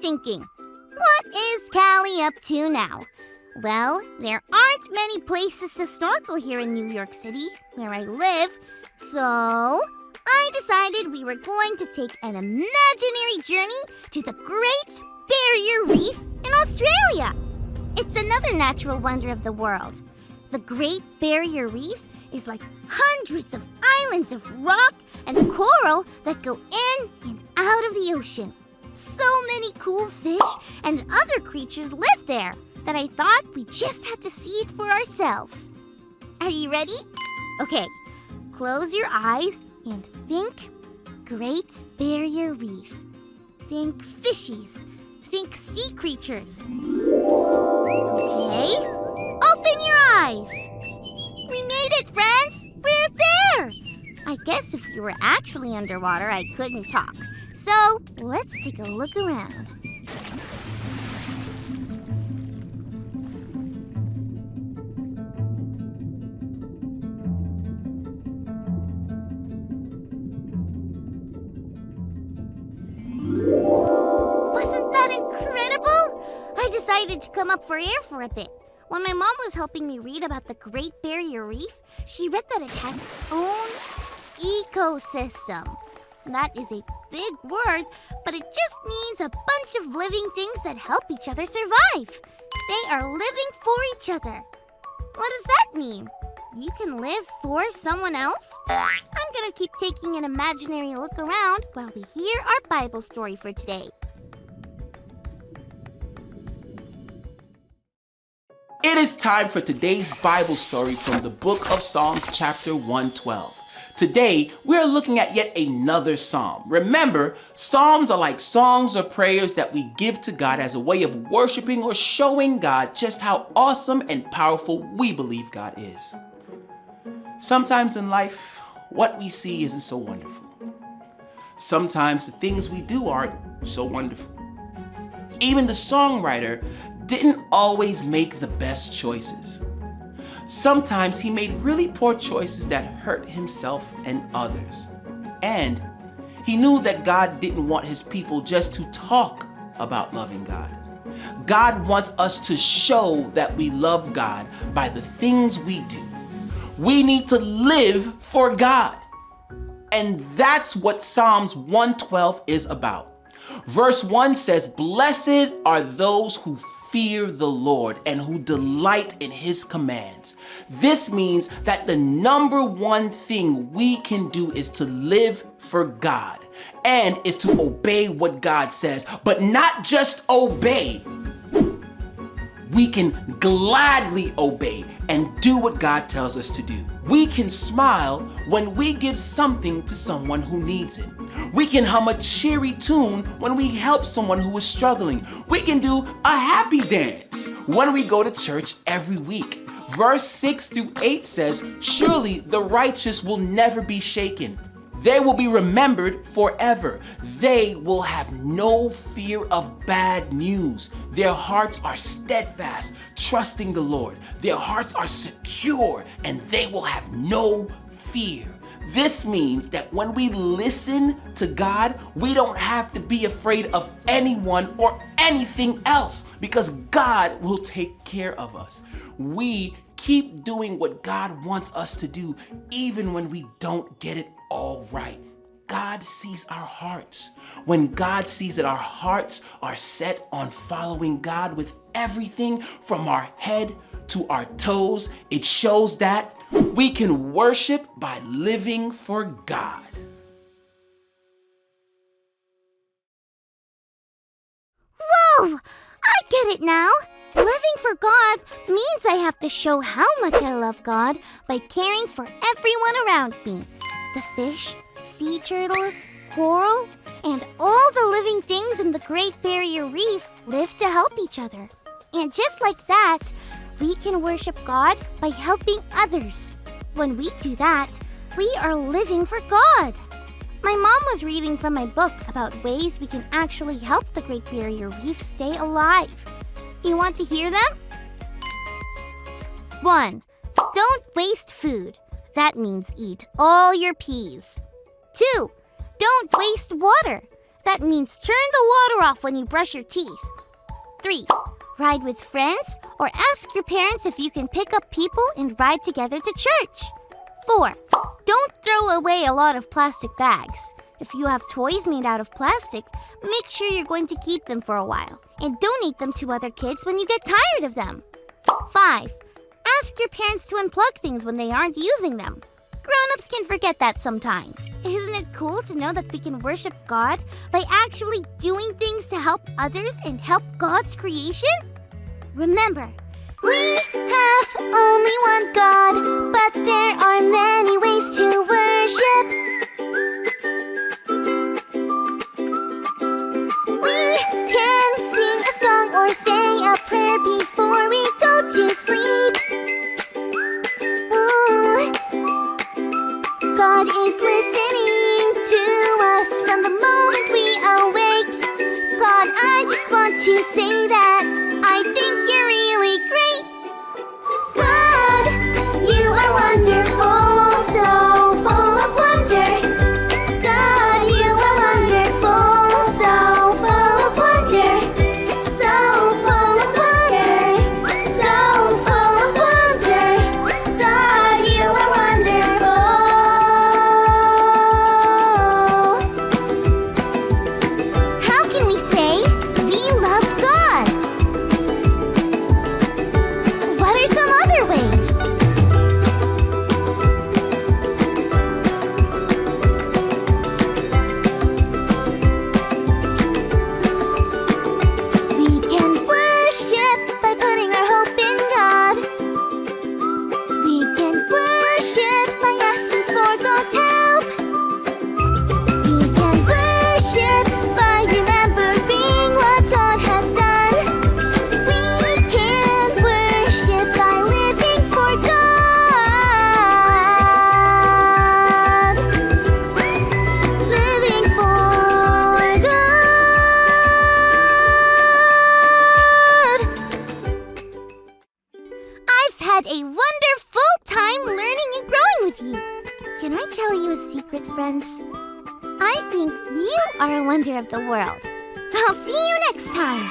thinking, what is Callie up to now? Well, there aren't many places to snorkel here in New York City, where I live, so I decided we were going to take an imaginary journey to the Great Barrier Reef in Australia. It's another natural wonder of the world. The Great Barrier Reef is like hundreds of islands of rock and coral that go in and out of the ocean. So many cool fish and other creatures live there that I thought we just had to see it for ourselves. Are you ready? Okay, close your eyes and think Great Barrier Reef. Think fishies. Think sea creatures. Okay, open your eyes. We made it, friends! We're there! I guess if you were actually underwater, I couldn't talk. So, let's take a look around. Wasn't that incredible? I decided to come up for air for a bit. When my mom was helping me read about the Great Barrier Reef, she read that it has its own ecosystem. That is a big word, but it just means a bunch of living things that help each other survive. They are living for each other. What does that mean? You can live for someone else? I'm gonna keep taking an imaginary look around while we hear our Bible story for today. It is time for today's Bible story from the book of Psalms chapter 112. Today, we're looking at yet another psalm. Remember, psalms are like songs or prayers that we give to God as a way of worshiping or showing God just how awesome and powerful we believe God is. Sometimes in life, what we see isn't so wonderful. Sometimes the things we do aren't so wonderful. Even the songwriter didn't always make the best choices. Sometimes he made really poor choices that hurt himself and others. And he knew that God didn't want his people just to talk about loving God. God wants us to show that we love God by the things we do. We need to live for God. And that's what Psalms 112 is about. Verse 1 says, "Blessed are those who fear the Lord and who delight in his commands." This means that the number one thing we can do is to live for God and is to obey what God says, but not just obey. We can gladly obey and do what God tells us to do. We can smile when we give something to someone who needs it. We can hum a cheery tune when we help someone who is struggling. We can do a happy dance when we go to church every week. Verse 6 through 8 says, "Surely the righteous will never be shaken. They will be remembered forever. They will have no fear of bad news. Their hearts are steadfast, trusting the Lord. Their hearts are secure, and they will have no fear." This means that when we listen to God, we don't have to be afraid of anyone or anything else because God will take care of us. We keep doing what God wants us to do even when we don't get it all right. God sees our hearts. When God sees that our hearts are set on following God with everything from our head to our toes, it shows that we can worship by living for God. Whoa! I get it now. Living for God means I have to show how much I love God by caring for everyone around me. The fish, sea turtles, coral, and all the living things in the Great Barrier Reef live to help each other. And just like that, we can worship God by helping others. When we do that, we are living for God. My mom was reading from my book about ways we can actually help the Great Barrier Reef stay alive. You want to hear them? 1. Don't waste food. That means eat all your peas. 2. Don't waste water. That means turn the water off when you brush your teeth. 3. Ride with friends or ask your parents if you can pick up people and ride together to church. 4. Don't throw away a lot of plastic bags. If you have toys made out of plastic, make sure you're going to keep them for a while and donate them to other kids when you get tired of them. 5. Ask your parents to unplug things when they aren't using them. Grown-ups can forget that sometimes. Isn't it cool to know that we can worship God by actually doing things to help others and help God's creation? Remember, we have only one God, but there are many ways to worship. We can sing a song or say a prayer before we go to sleep. Ooh. God is listening to us from the moment we awake. God, I just want to say that I think you're really great. God, you are wonderful, so full of wonder. God, you are wonderful, so full of wonder. So full of wonder, so full of wonder. God, you are wonderful. How can we say we love God? What are some other ways? We can worship by putting our hope in God. We can worship by asking for God's help. We can worship by remembering what God has done. We can worship by living for God. Living for God. I've had a wonderful time learning and growing with you. Can I tell you a secret, friends? I think you are a wonder of the world. I'll see you next time.